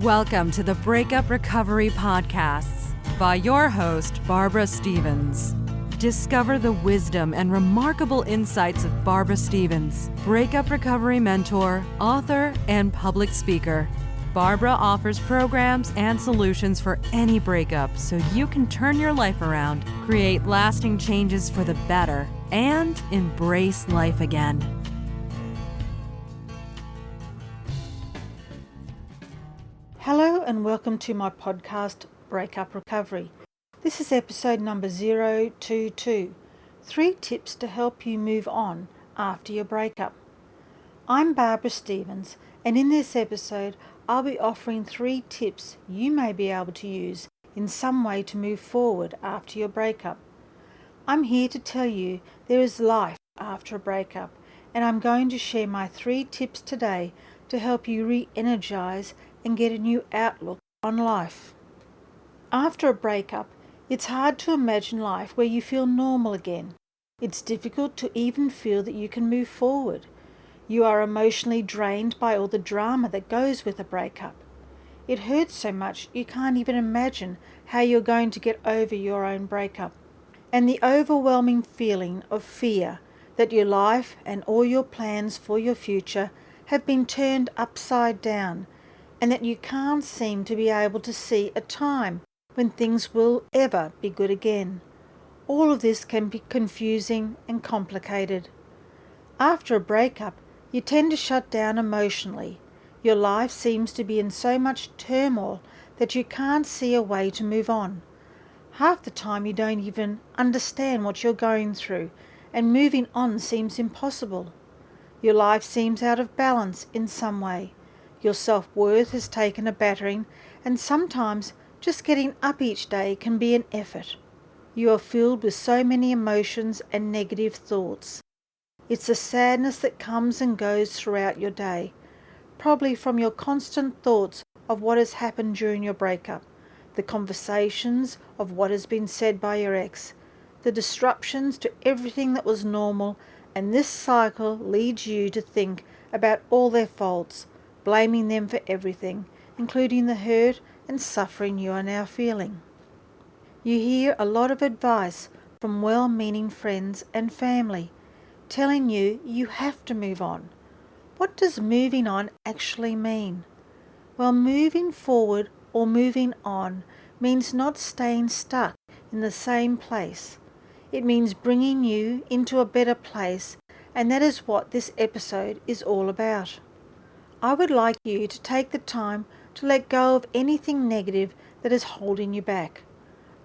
Welcome to the Breakup Recovery Podcasts by your host, Barbara Stevens. Discover the wisdom and remarkable insights of Barbara Stevens, breakup recovery mentor, author, and public speaker. Barbara offers programs and solutions for any breakup so you can turn your life around, create lasting changes for the better, and embrace life again. Hello and welcome to my podcast, Breakup Recovery. This is episode number 022, 3 tips to help you move on after your breakup. I'm Barbara Stevens, and in this episode I'll be offering 3 tips you may be able to use in some way to move forward after your breakup. I'm here to tell you there is life after a breakup, and I'm going to share my 3 tips today to help you re-energize and get a new outlook on life. After a breakup, it's hard to imagine life where you feel normal again. It's difficult to even feel that you can move forward. You are emotionally drained by all the drama that goes with a breakup. It hurts so much you can't even imagine how you're going to get over your own breakup. And the overwhelming feeling of fear that your life and all your plans for your future have been turned upside down, and that you can't seem to be able to see a time when things will ever be good again. All of this can be confusing and complicated. After a breakup, you tend to shut down emotionally. Your life seems to be in so much turmoil that you can't see a way to move on. Half the time you don't even understand what you're going through, and moving on seems impossible. Your life seems out of balance in some way. Your self-worth has taken a battering, and sometimes just getting up each day can be an effort. You are filled with so many emotions and negative thoughts. It's the sadness that comes and goes throughout your day, probably from your constant thoughts of what has happened during your breakup, the conversations of what has been said by your ex, the disruptions to everything that was normal, and this cycle leads you to think about all their faults, blaming them for everything, including the hurt and suffering you are now feeling. You hear a lot of advice from well-meaning friends and family, telling you you have to move on. What does moving on actually mean? Well, moving forward or moving on means not staying stuck in the same place. It means bringing you into a better place, and that is what this episode is all about. I would like you to take the time to let go of anything negative that is holding you back.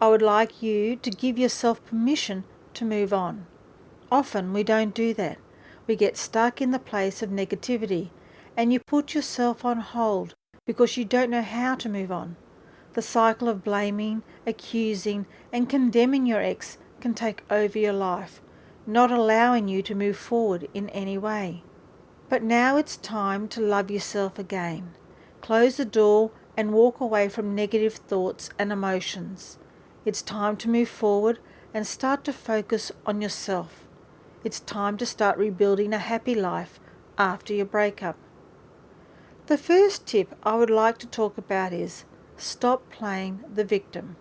I would like you to give yourself permission to move on. Often we don't do that. We get stuck in the place of negativity, and you put yourself on hold because you don't know how to move on. The cycle of blaming, accusing, and condemning your ex can take over your life, not allowing you to move forward in any way. But now it's time to love yourself again. Close the door and walk away from negative thoughts and emotions. It's time to move forward and start to focus on yourself. It's time to start rebuilding a happy life after your breakup. The first tip I would like to talk about is stop playing the victim.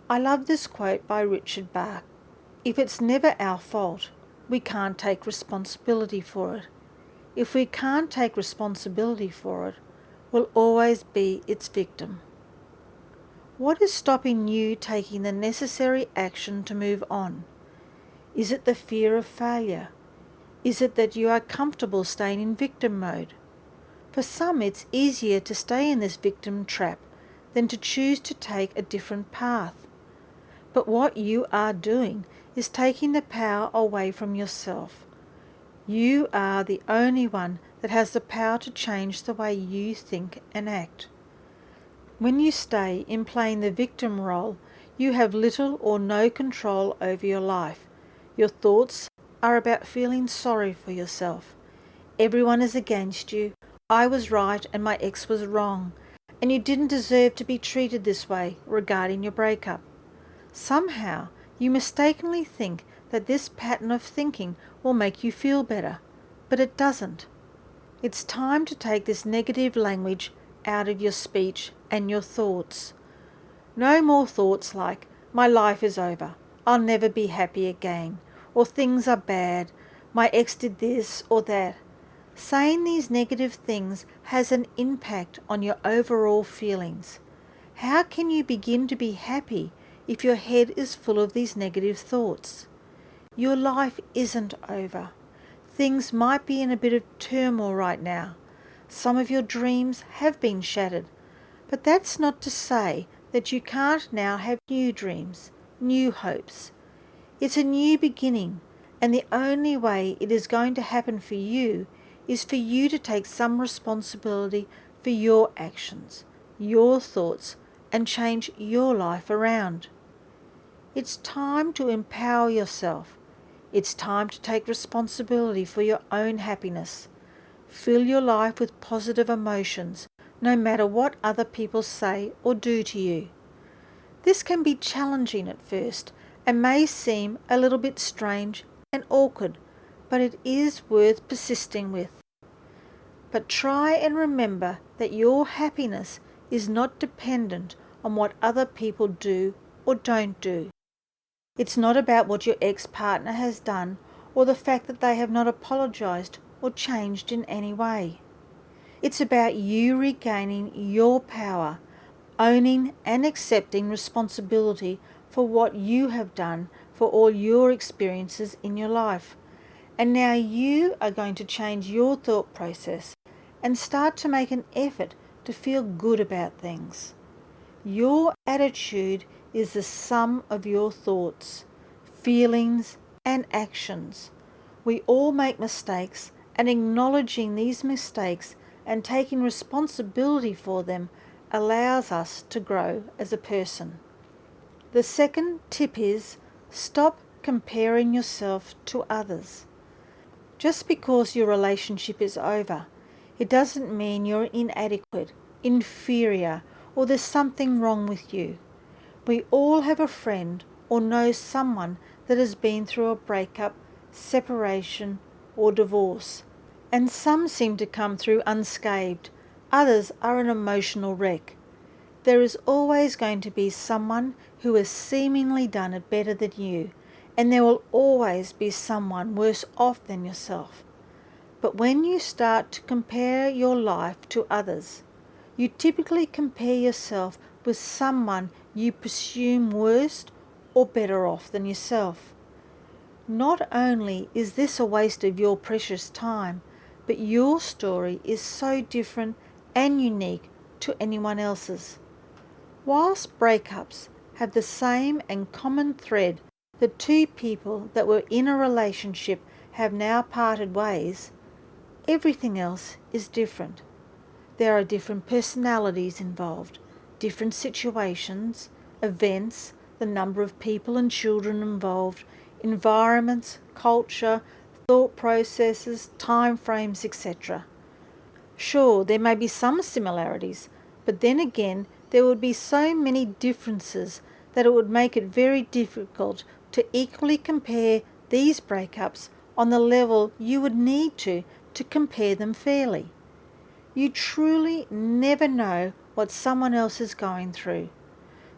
I love this quote by Richard Bach. If it's never our fault, we can't take responsibility for it. If we can't take responsibility for it, we'll always be its victim. What is stopping you taking the necessary action to move on? Is it the fear of failure? Is it that you are comfortable staying in victim mode? For some, it's easier to stay in this victim trap than to choose to take a different path. But what you are doing is taking the power away from yourself. You are the only one that has the power to change the way you think and act. When you stay in playing the victim role, you have little or no control over your life. Your thoughts are about feeling sorry for yourself. Everyone is against you. I was right and my ex was wrong, and you didn't deserve to be treated this way regarding your breakup. Somehow, you mistakenly think that this pattern of thinking will make you feel better, but it doesn't. It's time to take this negative language out of your speech and your thoughts. No more thoughts like, my life is over, I'll never be happy again, or things are bad, my ex did this or that. Saying these negative things has an impact on your overall feelings. How can you begin to be happy if your head is full of these negative thoughts? Your life isn't over. Things might be in a bit of turmoil right now. Some of your dreams have been shattered, but that's not to say that you can't now have new dreams, new hopes. It's a new beginning, and the only way it is going to happen for you is for you to take some responsibility for your actions, your thoughts, and change your life around. It's time to empower yourself. It's time to take responsibility for your own happiness. Fill your life with positive emotions, no matter what other people say or do to you. This can be challenging at first and may seem a little bit strange and awkward, but it is worth persisting with. But try and remember that your happiness is not dependent on what other people do or don't do. It's not about what your ex-partner has done or the fact that they have not apologized or changed in any way. It's about you regaining your power, owning and accepting responsibility for what you have done for all your experiences in your life. And now you are going to change your thought process and start to make an effort to feel good about things. Your attitude is the sum of your thoughts, feelings, and actions. We all make mistakes, and acknowledging these mistakes and taking responsibility for them allows us to grow as a person. The second tip is stop comparing yourself to others. Just because your relationship is over, it doesn't mean you're inadequate, inferior, or there's something wrong with you. We all have a friend or know someone that has been through a breakup, separation, or divorce. And some seem to come through unscathed. Others are an emotional wreck. There is always going to be someone who has seemingly done it better than you, and there will always be someone worse off than yourself. But when you start to compare your life to others, you typically compare yourself with someone you presume worse or better off than yourself. Not only is this a waste of your precious time, but your story is so different and unique to anyone else's. Whilst breakups have the same and common thread that two people that were in a relationship have now parted ways, everything else is different. There are different personalities involved, different situations, events, the number of people and children involved, environments, culture, thought processes, time frames, etc. Sure, there may be some similarities, but then again, there would be so many differences that it would make it very difficult to equally compare these breakups on the level you would need to compare them fairly. You truly never know what someone else is going through.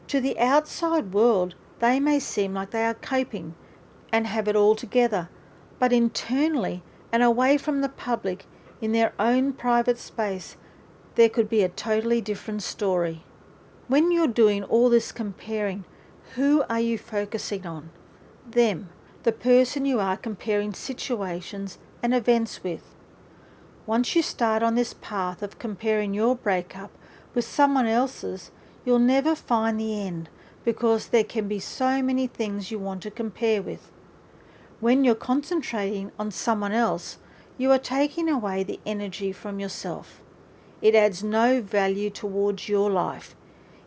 To the outside world, they may seem like they are coping and have it all together, but internally and away from the public, in their own private space, there could be a totally different story. When you're doing all this comparing, who are you focusing on? Them, the person you are comparing situations and events with. Once you start on this path of comparing your breakup with someone else's, you'll never find the end because there can be so many things you want to compare with. When you're concentrating on someone else, you are taking away the energy from yourself. It adds no value towards your life.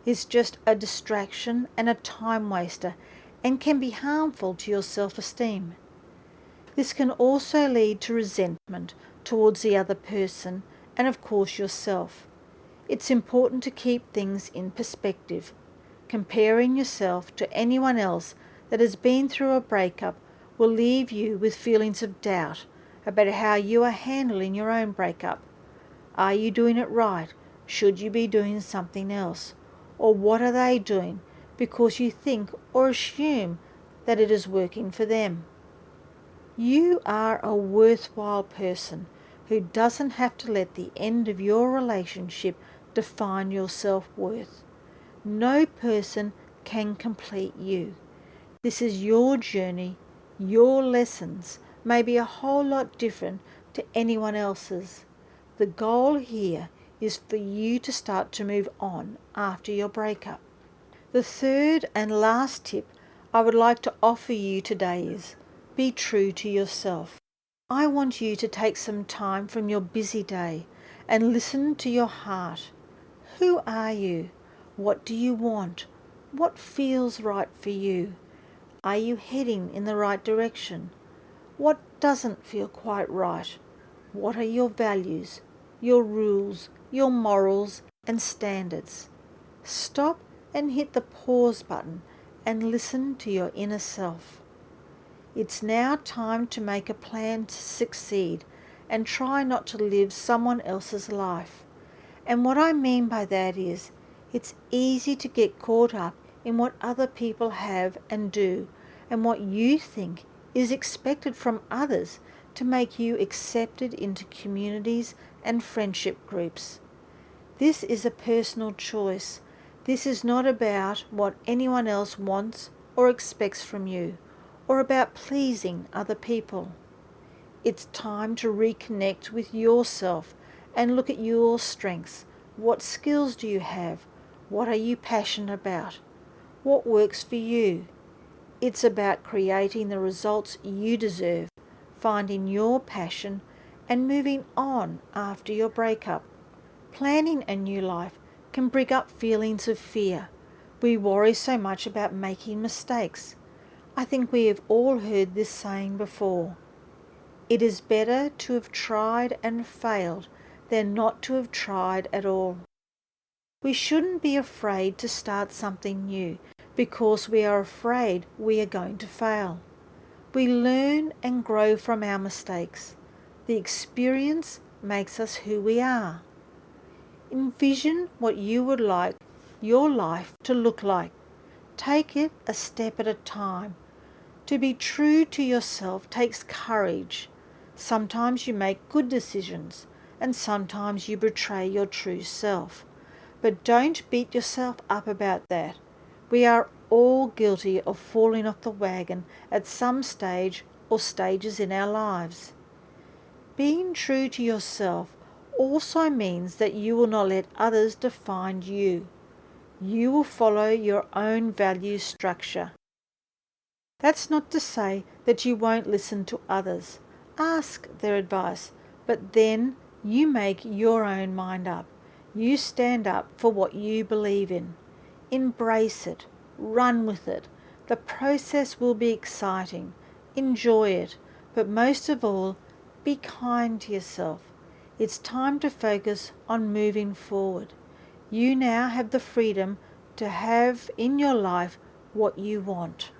It's just a distraction and a time waster and can be harmful to your self-esteem. This can also lead to resentment towards the other person and of course yourself. It's important to keep things in perspective. Comparing yourself to anyone else that has been through a breakup will leave you with feelings of doubt about how you are handling your own breakup. Are you doing it right? Should you be doing something else? Or what are they doing because you think or assume that it is working for them? You are a worthwhile person who doesn't have to let the end of your relationship define your self-worth. No person can complete you. This is your journey. Your lessons may be a whole lot different to anyone else's. The goal here is for you to start to move on after your breakup. The third and last tip I would like to offer you today is be true to yourself. I want you to take some time from your busy day and listen to your heart. Who are you? What do you want? What feels right for you? Are you heading in the right direction? What doesn't feel quite right? What are your values, your rules, your morals and standards? Stop and hit the pause button and listen to your inner self. It's now time to make a plan to succeed and try not to live someone else's life. And what I mean by that is, it's easy to get caught up in what other people have and do and what you think is expected from others to make you accepted into communities and friendship groups. This is a personal choice. This is not about what anyone else wants or expects from you, or about pleasing other people. It's time to reconnect with yourself and look at your strengths. What skills do you have? What are you passionate about? What works for you? It's about creating the results you deserve, finding your passion, and moving on after your breakup. Planning a new life can bring up feelings of fear. We worry so much about making mistakes. I think we have all heard this saying before. It is better to have tried and failed than not to have tried at all. We shouldn't be afraid to start something new because we are afraid we are going to fail. We learn and grow from our mistakes. The experience makes us who we are. Envision what you would like your life to look like. Take it a step at a time. To be true to yourself takes courage. Sometimes you make good decisions, and sometimes you betray your true self. But don't beat yourself up about that. We are all guilty of falling off the wagon at some stage or stages in our lives. Being true to yourself also means that you will not let others define you. You will follow your own value structure. That's not to say that you won't listen to others. Ask their advice, but then you make your own mind up. You stand up for what you believe in. Embrace it. Run with it. The process will be exciting. Enjoy it. But most of all, be kind to yourself. It's time to focus on moving forward. You now have the freedom to have in your life what you want.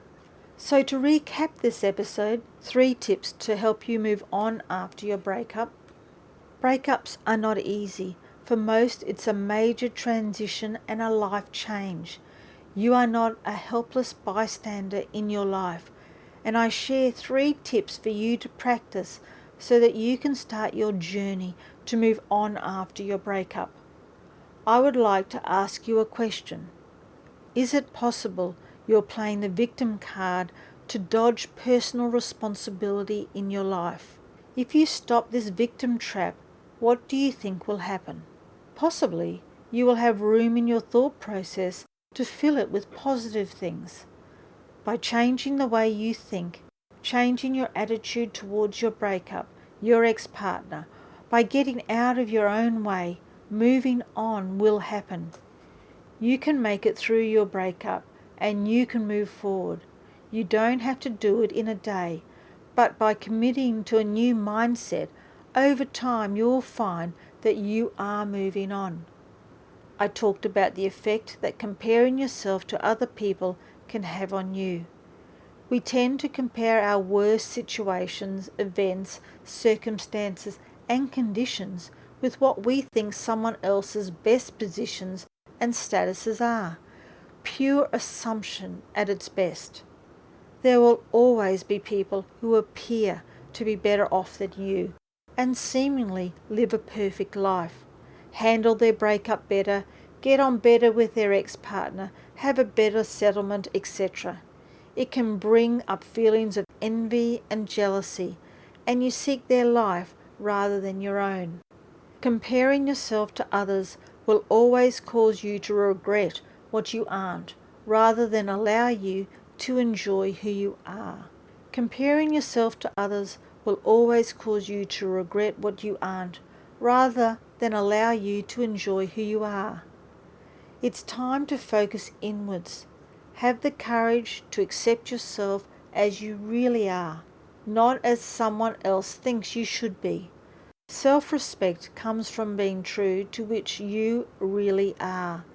So to recap this episode, 3 tips to help you move on after your breakup. Breakups are not easy. For most, it's a major transition and a life change. You are not a helpless bystander in your life. And I share 3 tips for you to practice so that you can start your journey to move on after your breakup. I would like to ask you a question. Is it possible you're playing the victim card to dodge personal responsibility in your life? If you stop this victim trap, what do you think will happen? Possibly you will have room in your thought process to fill it with positive things. By changing the way you think, changing your attitude towards your breakup, your ex-partner, by getting out of your own way, moving on will happen. You can make it through your breakup and you can move forward. You don't have to do it in a day, but by committing to a new mindset, over time you'll find that you are moving on. I talked about the effect that comparing yourself to other people can have on you. We tend to compare our worst situations, events, circumstances and conditions with what we think someone else's best positions and statuses are. Pure assumption at its best. There will always be people who appear to be better off than you and seemingly live a perfect life, handle their breakup better, get on better with their ex-partner, have a better settlement, etc. It can bring up feelings of envy and jealousy, and you seek their life rather than your own. Comparing yourself to others will always cause you to regret what you aren't, rather than allow you to enjoy who you are. Comparing yourself to others will always cause you to regret what you aren't, rather than allow you to enjoy who you are. It's time to focus inwards. Have the courage to accept yourself as you really are, not as someone else thinks you should be. Self-respect comes from being true to which you really are.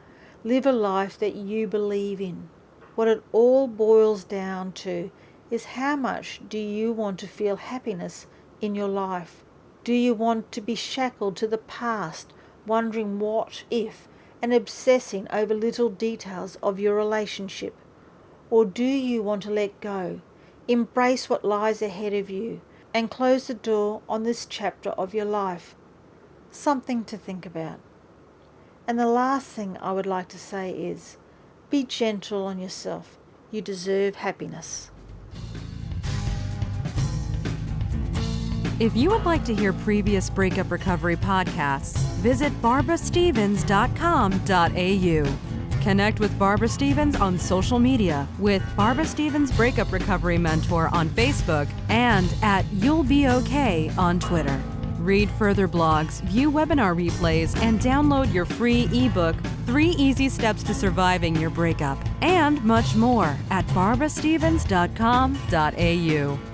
Live a life that you believe in. What it all boils down to is how much do you want to feel happiness in your life? Do you want to be shackled to the past, wondering what if and obsessing over little details of your relationship? Or do you want to let go, embrace what lies ahead of you, and close the door on this chapter of your life? Something to think about. And the last thing I would like to say is, be gentle on yourself. You deserve happiness. If you would like to hear previous Breakup Recovery podcasts, visit barbarastevens.com.au. Connect with Barbara Stevens on social media with Barbara Stevens Breakup Recovery Mentor on Facebook and at You'll Be Okay on Twitter. Read further blogs, view webinar replays, and download your free ebook, 3 Easy Steps to Surviving Your Breakup, and much more at barbarastevens.com.au.